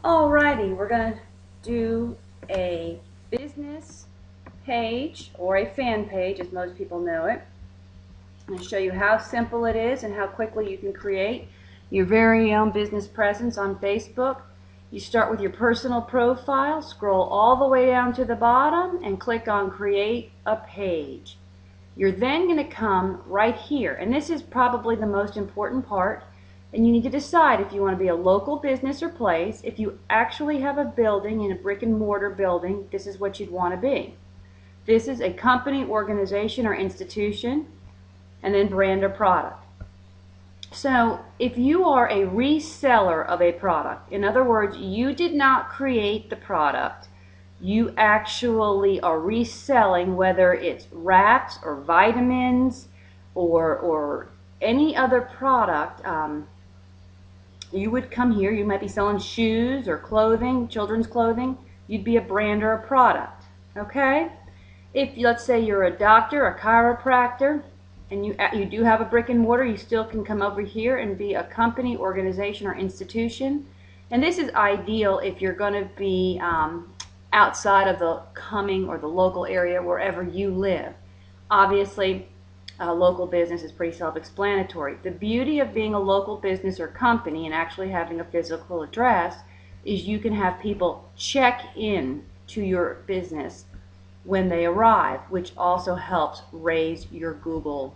Alrighty, we're going to do a business page or a fan page as most people know it. I'm going to show you how simple it is and how quickly you can create your very own business presence on Facebook. You start with your personal profile, scroll all the way down to the bottom and click on create a page. You're then going to come right here, and this is probably the most important part, and you need to decide if you want to be a local business or place. If you actually have a building, in a brick and mortar building, this is what you'd want to be. This is a company, organization, or institution, and then brand or product. So if you are a reseller of a product, in other words, you did not create the product, you actually are reselling, whether it's wraps or vitamins or any other product. You would come here, you might be selling shoes or clothing, children's clothing, you'd be a brand or a product, okay? If, let's say, you're a doctor, a chiropractor, and you do have a brick and mortar, you still can come over here and be a company, organization, or institution. And this is ideal if you're going to be outside of the Cumming or the local area, wherever you live. Obviously, local business is pretty self-explanatory. The beauty of being a local business or company and actually having a physical address is you can have people check in to your business when they arrive, which also helps raise your Google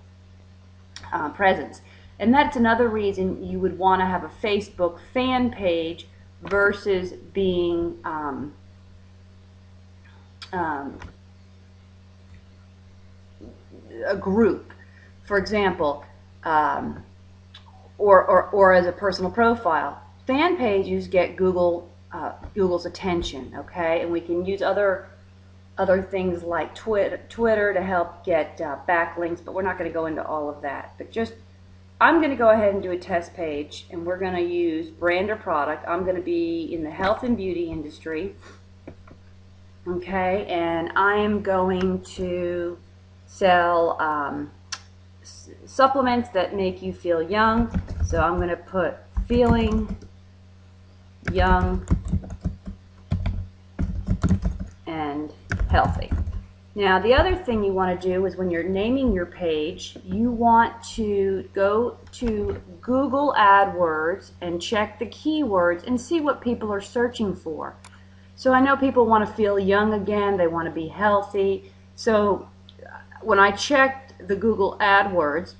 presence. And that's another reason you would want to have a Facebook fan page versus being a group, for example, or as a personal profile. Fan pages get Google's attention, okay, and we can use other things like Twitter to help get backlinks, but we're not going to go into all of that. But just, I'm going to go ahead and do a test page, and we're going to use brand or product. I'm going to be in the health and beauty industry, okay, and I'm going to sell supplements that make you feel young. So I'm going to put feeling young and healthy. Now, the other thing you want to do is when you're naming your page, you want to go to Google AdWords and check the keywords and see what people are searching for. So I know people want to feel young again, they want to be healthy. So when I checked the Google AdWords,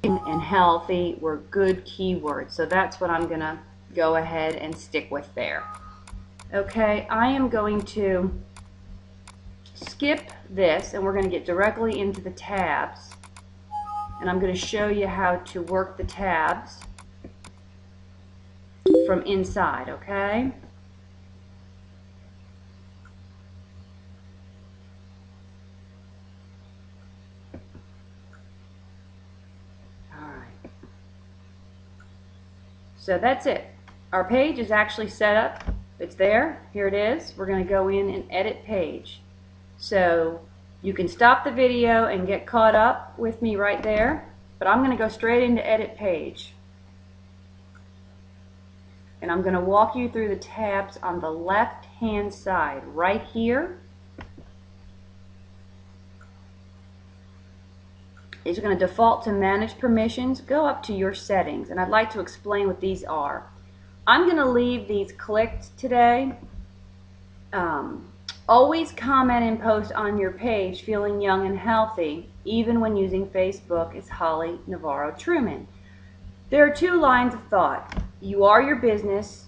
and healthy were good keywords. So that's what I'm going to go ahead and stick with there. Okay, I am going to skip this and we're going to get directly into the tabs, and I'm going to show you how to work the tabs from inside, okay? Alright, so that's it. Our page is actually set up. It's there. Here it is. We're going to go in and edit page. So you can stop the video and get caught up with me right there, but I'm going to go straight into edit page. And I'm going to walk you through the tabs on the left hand side right here. It's going to default to manage permissions. Go up to your settings, and I'd like to explain what these are. I'm going to leave these clicked today. Always comment and post on your page feeling young and healthy, even when using Facebook, is Holly Navarro Truman. There are two lines of thought. You are your business,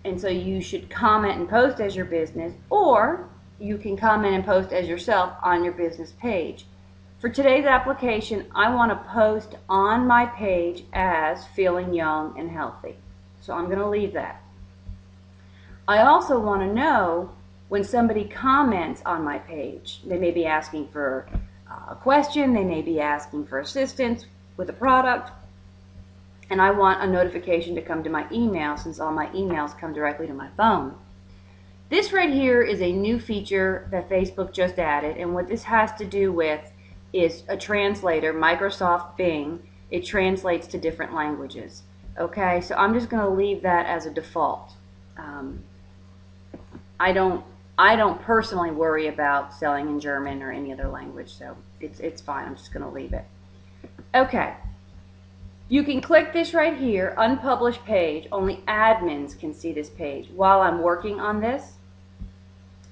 and so you should comment and post as your business, or you can comment and post as yourself on your business page. For today's application, I want to post on my page as feeling young and healthy. So I'm going to leave that. I also want to know when somebody comments on my page. They may be asking for a question, they may be asking for assistance with a product, and I want a notification to come to my email, since all my emails come directly to my phone. This right here is a new feature that Facebook just added, and what this has to do with is a translator, Microsoft Bing. It translates to different languages. Okay, so I'm just going to leave that as a default. Um, I don't personally worry about selling in German or any other language, so it's fine. I'm just going to leave it. Okay. You can click this right here, unpublished page. Only admins can see this page while I'm working on this.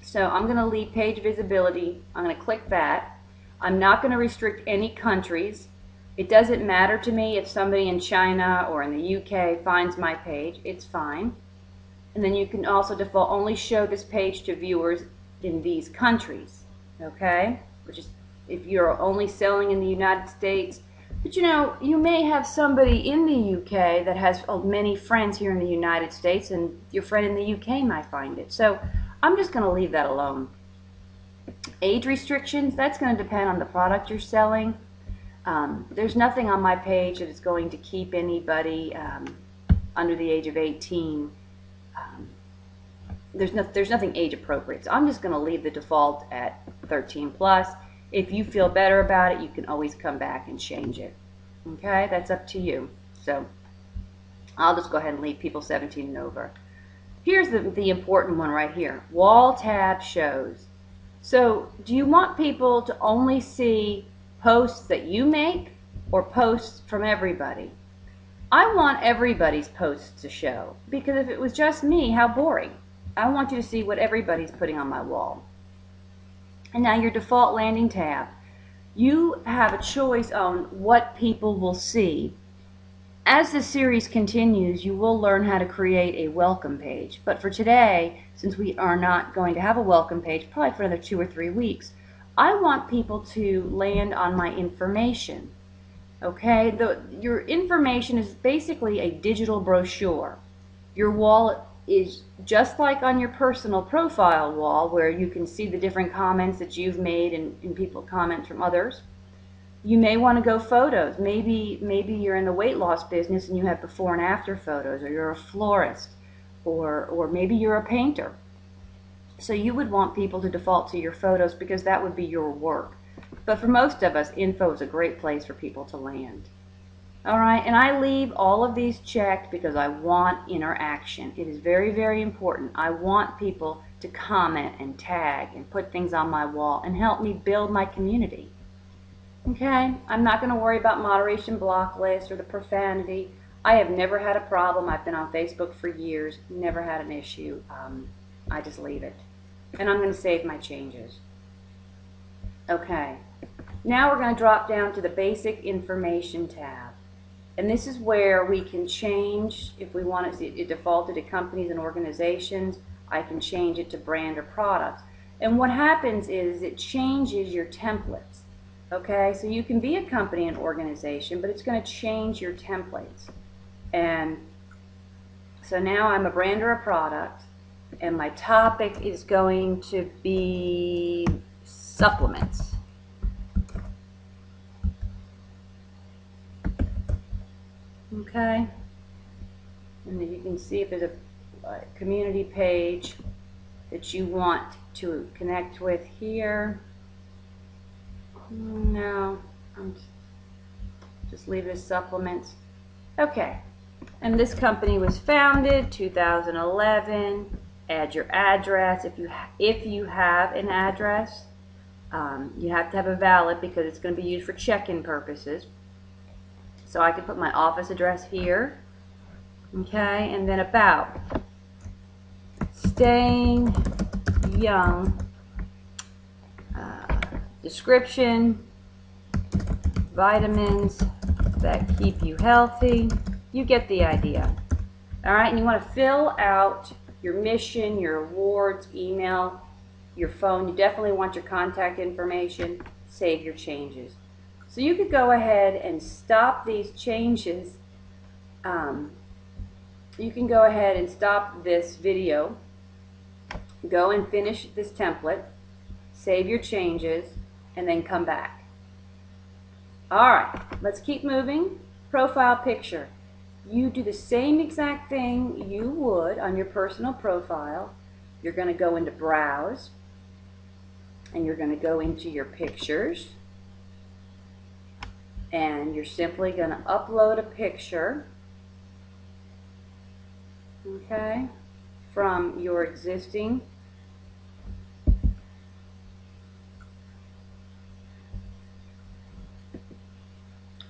So I'm going to leave page visibility. I'm going to click that. I'm not going to restrict any countries. It doesn't matter to me if somebody in China or in the UK finds my page. It's fine. And then you can also default only show this page to viewers in these countries. Okay? Which is if you're only selling in the United States. But you know, you may have somebody in the UK that has many friends here in the United States, and your friend in the UK might find it. So I'm just going to leave that alone. Age restrictions, that's going to depend on the product you're selling. There's nothing on my page that is going to keep anybody under the age of 18. There's nothing age appropriate. So I'm just going to leave the default at 13 plus. If you feel better about it, you can always come back and change it. Okay, that's up to you. So I'll just go ahead and leave people 17 and over. Here's the important one right here. Wall tab shows. So do you want people to only see posts that you make or posts from everybody? I want everybody's posts to show, because if it was just me, how boring. I want you to see what everybody's putting on my wall. And now your default landing tab. You have a choice on what people will see. As the series continues, you will learn how to create a welcome page. But for today, since we are not going to have a welcome page, probably for another 2 or 3 weeks, I want people to land on my information. Okay? Your information is basically a digital brochure. Your wall is just like on your personal profile wall, where you can see the different comments that you've made and people comment from others. You may want to go photos. Maybe you're in the weight loss business and you have before and after photos, or you're a florist, or maybe you're a painter. So you would want people to default to your photos because that would be your work. But for most of us, info is a great place for people to land. All right, and I leave all of these checked because I want interaction. It is very, very important. I want people to comment and tag and put things on my wall and help me build my community. Okay, I'm not going to worry about moderation block lists or the profanity. I have never had a problem. I've been on Facebook for years, never had an issue. I just leave it. And I'm going to save my changes. Okay, now we're going to drop down to the basic information tab. And this is where we can change, if we want it defaulted to companies and organizations, I can change it to brand or product. And what happens is it changes your templates. Okay, so you can be a company and organization, but it's going to change your templates. And so now I'm a brand or a product, and my topic is going to be supplements. Okay, and then you can see if there's a community page that you want to connect with here. No, I'm just leave it as supplements. Okay, and this company was founded 2011. Add your address if you have an address. You have to have a valid because it's going to be used for check-in purposes. So I could put my office address here. Okay, and then about staying young. Description, vitamins that keep you healthy. You get the idea. All right, and you want to fill out your mission, your awards, email, your phone. You definitely want your contact information. Save your changes. So you could go ahead and stop these changes. You can go ahead and stop this video. Go and finish this template. Save your changes. And then come back. Alright, let's keep moving. Profile picture. You do the same exact thing you would on your personal profile. You're going to go into Browse, and you're going to go into your pictures, and you're simply going to upload a picture. Okay, from your existing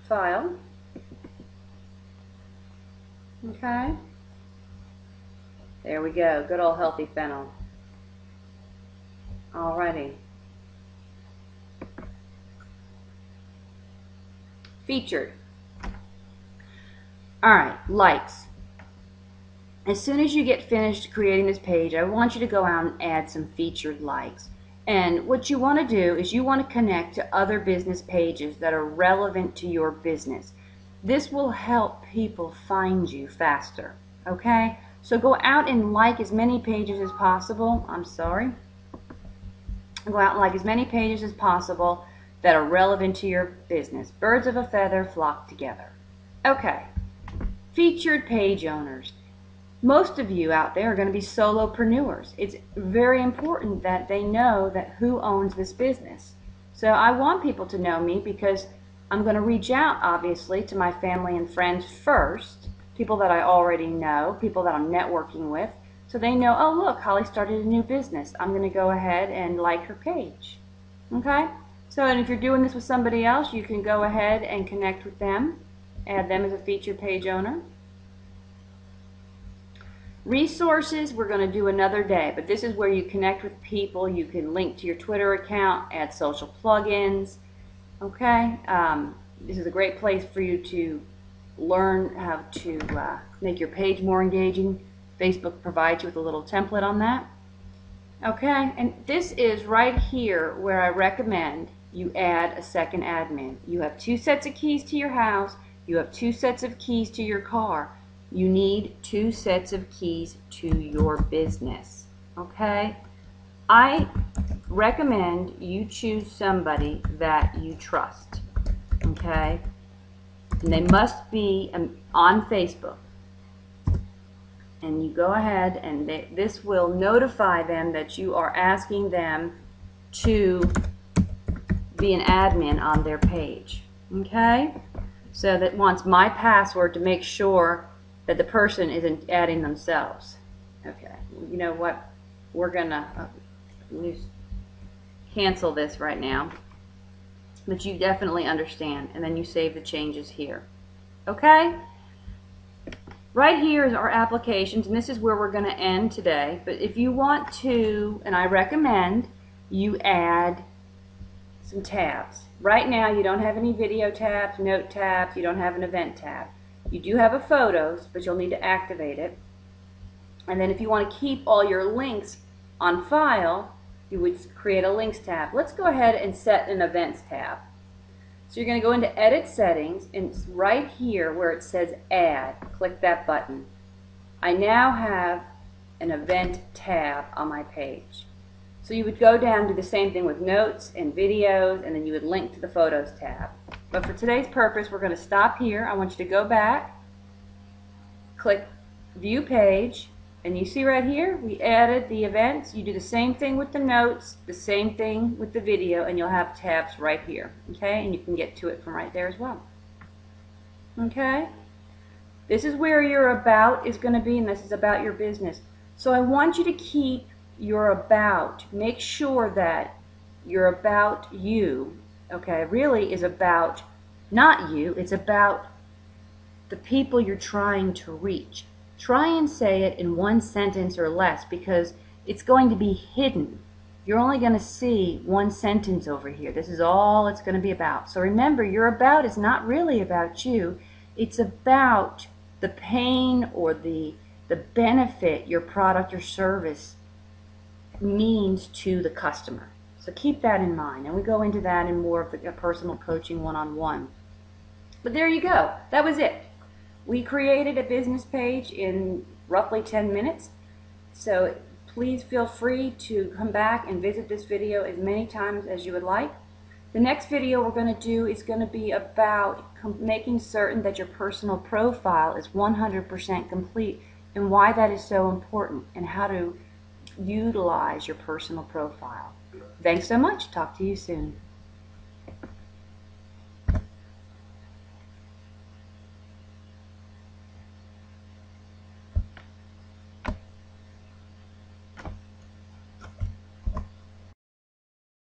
file. Okay. There we go. Good old healthy fennel. Alrighty. Featured. Alright, likes. As soon as you get finished creating this page, I want you to go out and add some featured likes. And what you want to do is you want to connect to other business pages that are relevant to your business. This will help people find you faster. Okay? So go out and like as many pages as possible. I'm sorry. Go out and like as many pages as possible that are relevant to your business. Birds of a feather flock together. Okay. Featured page owners. Most of you out there are going to be solopreneurs. It's very important that they know that who owns this business. So I want people to know me because I'm going to reach out, obviously, to my family and friends first, people that I already know, people that I'm networking with, so they know, oh, look, Holly started a new business. I'm going to go ahead and like her page. Okay? So, and if you're doing this with somebody else, you can go ahead and connect with them, add them as a featured page owner. Resources, we're going to do another day, but this is where you connect with people. You can link to your Twitter account, add social plugins. Okay, this is a great place for you to learn how to make your page more engaging. Facebook provides you with a little template on that. Okay, and this is right here where I recommend you add a second admin. You have 2 sets of keys to your house. You have 2 sets of keys to your car. You need 2 sets of keys to your business. Okay? I recommend you choose somebody that you trust. Okay? And they must be on Facebook. And you go ahead and this will notify them that you are asking them to be an admin on their page. Okay? So that wants my password to make sure that the person isn't adding themselves. Okay, you know what? We're gonna cancel this right now. But you definitely understand, and then you save the changes here. Okay? Right here is our applications, and this is where we're going to end today. But if you want to, and I recommend, you add some tabs. Right now you don't have any video tabs, note tabs, you don't have an event tab. You do have a photos, but you'll need to activate it. And then if you want to keep all your links on file, you would create a links tab. Let's go ahead and set an events tab. So you're going to go into edit settings, and it's right here where it says add. Click that button. I now have an event tab on my page. So you would go down and do the same thing with notes and videos, and then you would link to the photos tab. But for today's purpose, we're going to stop here. I want you to go back, click view page, and you see right here we added the events. You do the same thing with the notes, the same thing with the video, and you'll have tabs right here. Okay, and you can get to it from right there as well. Okay, this is where your about is going to be, and this is about your business. So I want you to keep your about. Make sure that your about you, okay, really is about not you, it's about the people you're trying to reach. Try and say it in 1 sentence or less, because it's going to be hidden. You're only going to see 1 sentence over here. This is all it's going to be about. So remember, your about is not really about you. It's about the pain or the benefit your product or service means to the customer. So keep that in mind, and we go into that in more of the personal coaching one-on-one. But there you go. That was it. We created a business page in roughly 10 minutes. So please feel free to come back and visit this video as many times as you would like. The next video we're going to do is going to be about making certain that your personal profile is 100% complete, and why that is so important, and how to utilize your personal profile. Thanks so much. Talk to you soon.